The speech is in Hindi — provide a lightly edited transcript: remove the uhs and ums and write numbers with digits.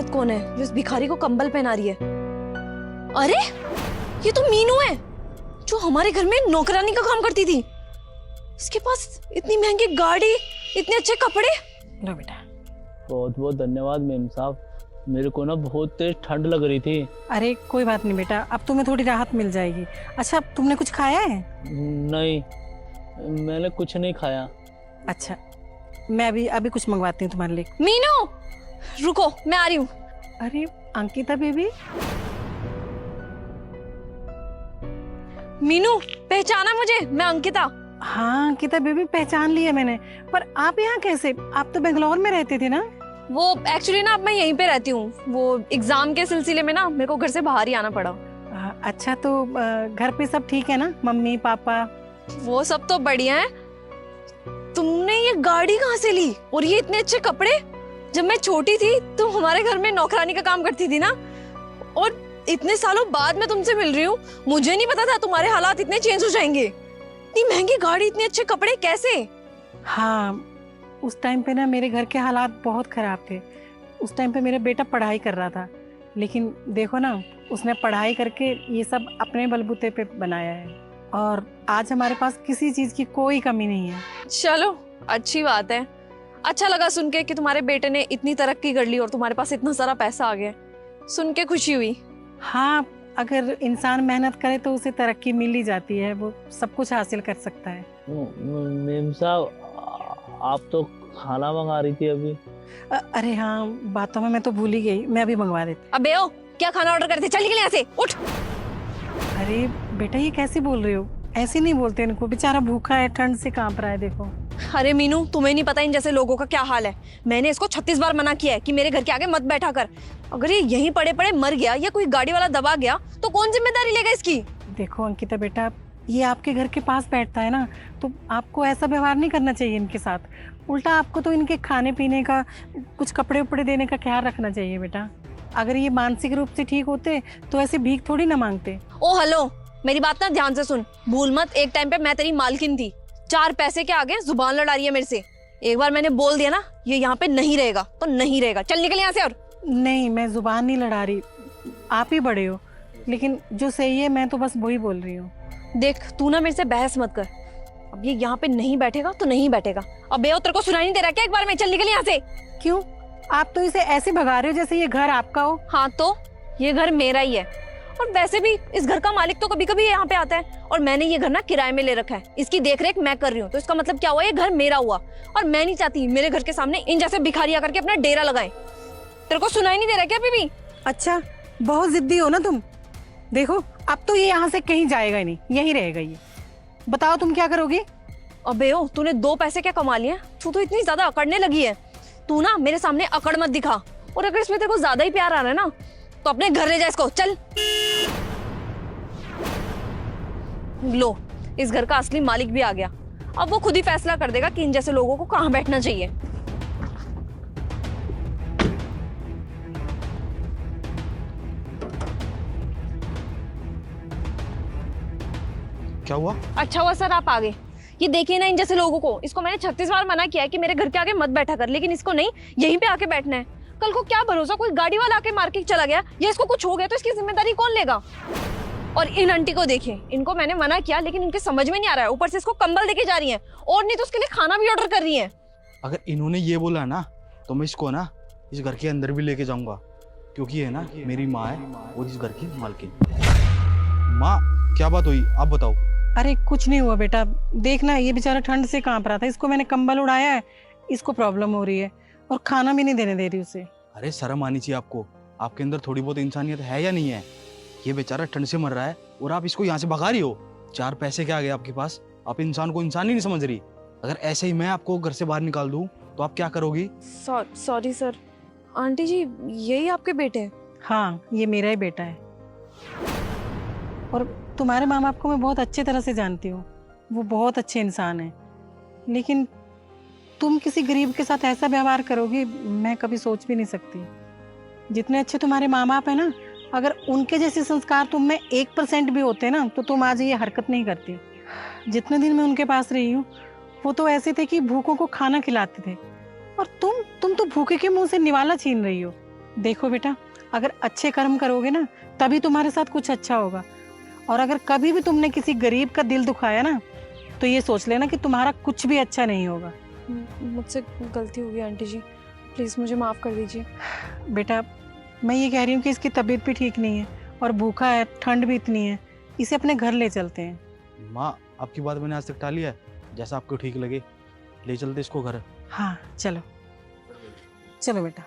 औरत कौन है जो इस भिखारी को कंबल पहना रही है? अरे ये तो मीनू है जो हमारे घर में नौकरानी का काम करती थी। इसके पास इतनी महंगी गाड़ी, इतने अच्छे कपड़े। लो बेटा। बहुत बहुत धन्यवाद मेम साहब, मेरे को ना बहुत तेज ठंड लग रही थी। अरे कोई बात नहीं बेटा, अब तुम्हें थोड़ी राहत मिल जाएगी। अच्छा तुमने कुछ खाया है? नहीं, मैंने कुछ नहीं खाया। अच्छा मैं अभी कुछ मंगवाती हूँ तुम्हारे लिए। मीनू रुको, मैं आ रही हूँ। अरे अंकिता बेबी। मीनू पहचाना मुझे? मैं अंकिता। हाँ अंकिता बेबी पहचान लिया मैंने, पर आप यहाँ कैसे? आप तो बेंगलोर में रहते थे ना? वो एक्चुअली ना अब मैं यहीं पे रहती हूँ। वो एग्जाम के सिलसिले में ना मेरे को घर से बाहर ही आना पड़ा। अच्छा तो घर पे सब ठीक है ना? Mummy papa? वो सब तो बढ़िया है। तुमने ये गाड़ी कहाँ से ली और ये इतने अच्छे कपड़े? जब मैं छोटी थी तुम हमारे घर में नौकरानी का काम करती थी ना, और इतने सालों बाद मैं तुमसे मिल रही हूँ। मुझे नहीं पता था तुम्हारे हालात इतने चेंज हो जाएंगे। इतनी महंगी गाड़ी, इतने अच्छे कपड़े, कैसे? हाँ उस टाइम पे ना मेरे घर के हालात बहुत खराब थे। उस टाइम पे मेरा बेटा पढ़ाई कर रहा था, लेकिन देखो ना उसने पढ़ाई करके ये सब अपने बलबूते पे बनाया है, और आज हमारे पास किसी चीज की कोई कमी नहीं है। चलो अच्छी बात है। अच्छा लगा सुन के कि तुम्हारे बेटे ने इतनी तरक्की कर ली और तुम्हारे पास इतना सारा पैसा आ गया। सुन के खुशी हुई। हाँ अगर इंसान मेहनत करे तो उसे तरक्की मिल ही जाती है, वो सब कुछ हासिल कर सकता है। मेम साहब आप तो खाना मंगा रही थी अभी। अरे हाँ बातों में मैं तो भूल ही गई, मैं अभी मंगवा देती। अबे ओ, क्या खाना ऑर्डर करते? चल निकल यहाँ से, उठ। अरे बेटा ये कैसे बोल रहे हो? ऐसे नहीं बोलते इनको, बेचारा भूखा है, ठंड से कांप रहा है देखो। अरे मीनू तुम्हें नहीं पता इन जैसे लोगों का क्या हाल है। मैंने इसको 36 बार मना किया है कि मेरे घर के आगे मत बैठा कर। अगर ये यहीं पड़े पड़े मर गया या कोई गाड़ी वाला दबा गया तो कौन जिम्मेदारी लेगा इसकी? देखो अंकिता बेटा, ये आपके घर के पास बैठता है ना, तो आपको ऐसा व्यवहार नहीं करना चाहिए इनके साथ। उल्टा आपको तो इनके खाने पीने का, कुछ कपड़े उपड़े देने का ख्याल रखना चाहिए बेटा। अगर ये मानसिक रूप से ठीक होते तो ऐसे भीख थोड़ी ना मांगते। ओ हेलो, मेरी बात ना ध्यान से सुन। भूल मत, एक टाइम पे मैं तेरी मालकिन थी। 4 पैसे के आगे जुबान लड़ा रही है मेरे से। एक बार मैंने बोल दिया ना ये यहाँ पे नहीं रहेगा तो नहीं रहेगा। चल निकल यहाँ से। और नहीं मैं जुबान नहीं लड़ा रही, आप ही बड़े हो, लेकिन जो सही है मैं तो बस वही बोल रही हूँ। देख तू ना मेरे से बहस मत कर। अब ये यहाँ पे नहीं बैठेगा तो नहीं बैठेगा। अब बेओ तेरे को सुनाई नहीं दे रहा क्या एक बार में? चल निकल यहाँ से। क्यों? आप तो इसे ऐसे भगा रहे हो जैसे ये घर आपका हो। हाँ तो ये घर मेरा ही है, और वैसे भी इस घर का मालिक तो कभी कभी यहाँ पे आता है, और मैंने ये घर ना किराए में ले रखा है। इसकी देखरेख मैं कर रही हूँ, तो इसका मतलब क्या हुआ? ये घर मेरा हुआ। और मैं नहीं चाहती मेरे घर के सामने इन जैसे भिखारी आकर के अपना डेरा लगाएं। तेरे को सुनाई नहीं दे रहा क्या अभी भी? अच्छा बहुत जिद्दी हो ना तुम। देखो अब तो ये यहाँ से कहीं जाएगा ही नहीं, यहीं रहेगा ये। बताओ तुम क्या करोगी? अबे ओ, तूने 2 पैसे क्या कमा लिए? तू तो इतनी ज्यादा अकड़ने लगी है। तू ना मेरे सामने अकड़ मत दिखा, और अगर इसमें तेरे को ज्यादा ही प्यार आ रहा है ना तो अपने घर ले जा इसको। चल लो, इस घर का असली मालिक भी आ गया। अब वो खुद ही फैसला कर देगा कि इन जैसे लोगों को कहाँ बैठना चाहिए। क्या हुआ? अच्छा हुआ सर आप आ गए। ये देखिए ना इन जैसे लोगों को, इसको मैंने 36 बार मना किया है कि मेरे घर के आगे मत बैठा कर, लेकिन इसको नहीं, यहीं पे आके बैठना है। कल को क्या भरोसा, कोई गाड़ी वाला आके मार के चला गया या इसको कुछ हो गया तो इसकी जिम्मेदारी कौन लेगा? और इन आंटी को देखिए, इनको मैंने मना किया लेकिन इनके समझ में नहीं आ रहा है। ऊपर से इसको कंबल देके जा रही है, और नहीं तो उसके लिए खाना भी ऑर्डर कर रही है। अगर इन्होंने ये बोला ना तो मैं इसको ना इस घर के अंदर भी लेके जाऊंगा, क्योंकि है ना मेरी माँ है और इस घर की मालकिन। माँ क्या बात हुई आप बताओ। अरे कुछ नहीं हुआ बेटा, देखना ये बेचारा ठंड से कांप रहा था, इसको मैंने कंबल उड़ाया है, इसको प्रॉब्लम हो रही है, और खाना भी नहीं देने दे रही उसे। अरे शर्म आनी चाहिए आपको, आपके अंदर थोड़ी बहुत इंसानियत है या नहीं है? ये बेचारा ठंड से मर रहा है और आप इसको यहाँ से भगा रही हो। 4 पैसे क्या आ गए आपके पास? आप इंसान को इंसान ही नहीं समझ रही। अगर ऐसे ही मैं आपको घर से बाहर निकाल दूं तो आप क्या करोगी? Sorry sir. आंटी जी यही आपके बेटे हैं? हाँ ये मेरा ही बेटा है, और तुम्हारे माँ बाप को मैं बहुत अच्छे तरह से जानती हूँ, वो बहुत अच्छे इंसान हैं। लेकिन तुम किसी गरीब के साथ ऐसा व्यवहार करोगी, मैं कभी सोच भी नहीं सकती। जितने अच्छे तुम्हारे माँ बाप है ना, अगर उनके जैसे संस्कार तुम में 1% भी होते ना तो तुम आज ये हरकत नहीं करती। जितने दिन मैं उनके पास रही हूँ वो तो ऐसे थे कि भूखों को खाना खिलाते थे, और तुम तो भूखे के मुंह से निवाला छीन रही हो। देखो बेटा, अगर अच्छे कर्म करोगे ना तभी तुम्हारे साथ कुछ अच्छा होगा। और अगर कभी भी तुमने किसी गरीब का दिल दुखाया ना तो ये सोच लेना कि तुम्हारा कुछ भी अच्छा नहीं होगा। मुझसे गलती हो गई आंटी जी, प्लीज़ मुझे माफ़ कर दीजिए। बेटा, मैं ये कह रही हूँ कि इसकी तबीयत भी ठीक नहीं है और भूखा है, ठंड भी इतनी है, इसे अपने घर ले चलते हैं। माँ, आपकी बात मैंने आज तक टाली है, जैसा आपको ठीक लगे ले चलते इसको घर। हाँ चलो, चलो बेटा।